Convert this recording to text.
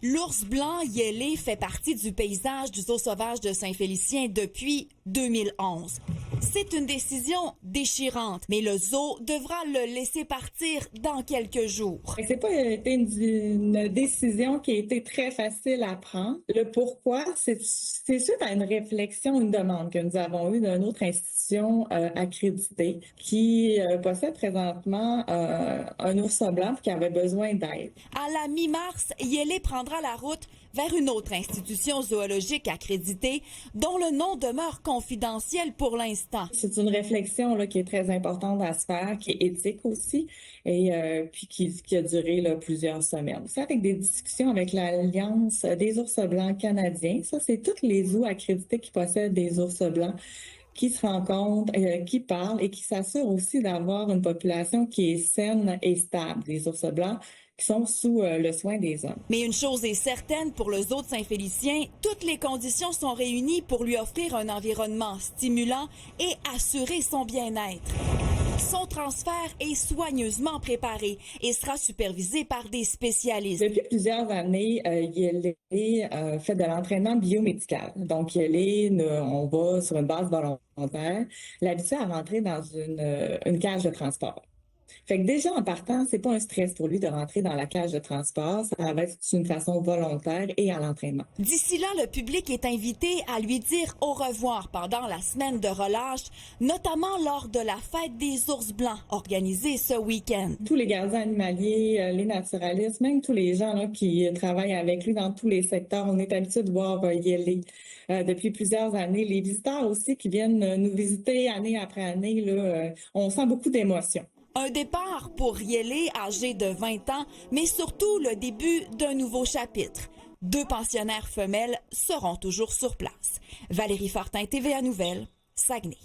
L'ours blanc Yélé fait partie du paysage du zoo sauvage de Saint-Félicien depuis 2011. C'est une décision déchirante, mais le zoo devra le laisser partir dans quelques jours. C'est pas été une décision qui a été très facile à prendre. Le pourquoi, c'est suite à une réflexion, une demande que nous avons eue d'une autre institution accréditée qui possède présentement un ours blanc qui avait besoin d'aide. À la mi-mars, Yélé prendra la route vers une autre institution zoologique accréditée dont le nom demeure confidentiel pour l'instant. C'est une réflexion là, qui est très importante à se faire, qui est éthique aussi, et puis qui a duré là, plusieurs semaines. C'est avec des discussions avec l'Alliance des ours blancs canadiens. Ça, c'est tous les zoos accrédités qui possèdent des ours blancs qui se rencontrent, qui parlent et qui s'assurent aussi d'avoir une population qui est saine et stable des ours blancs qui sont sous le soin des hommes. Mais une chose est certaine pour le zoo de Saint-Félicien, toutes les conditions sont réunies pour lui offrir un environnement stimulant et assurer son bien-être. Son transfert est soigneusement préparé et sera supervisé par des spécialistes. Depuis plusieurs années, Yélé fait de l'entraînement biomédical. Donc, Yélé, on va sur une base volontaire, l'habituer à rentrer dans une cage de transport. Fait que déjà, en partant, c'est pas un stress pour lui de rentrer dans la cage de transport. Ça va être d'une façon volontaire et à l'entraînement. D'ici là, le public est invité à lui dire au revoir pendant la semaine de relâche, notamment lors de la fête des ours blancs organisée ce week-end. Tous les gardiens animaliers, les naturalistes, même tous les gens là, qui travaillent avec lui dans tous les secteurs, on est habitué de voir Yélé depuis plusieurs années. Les visiteurs aussi qui viennent nous visiter année après année, là, on sent beaucoup d'émotions. Un départ pour Yélé, âgé de 20 ans, mais surtout le début d'un nouveau chapitre. 2 pensionnaires femelles seront toujours sur place. Valérie Fortin, TVA Nouvelles, Saguenay.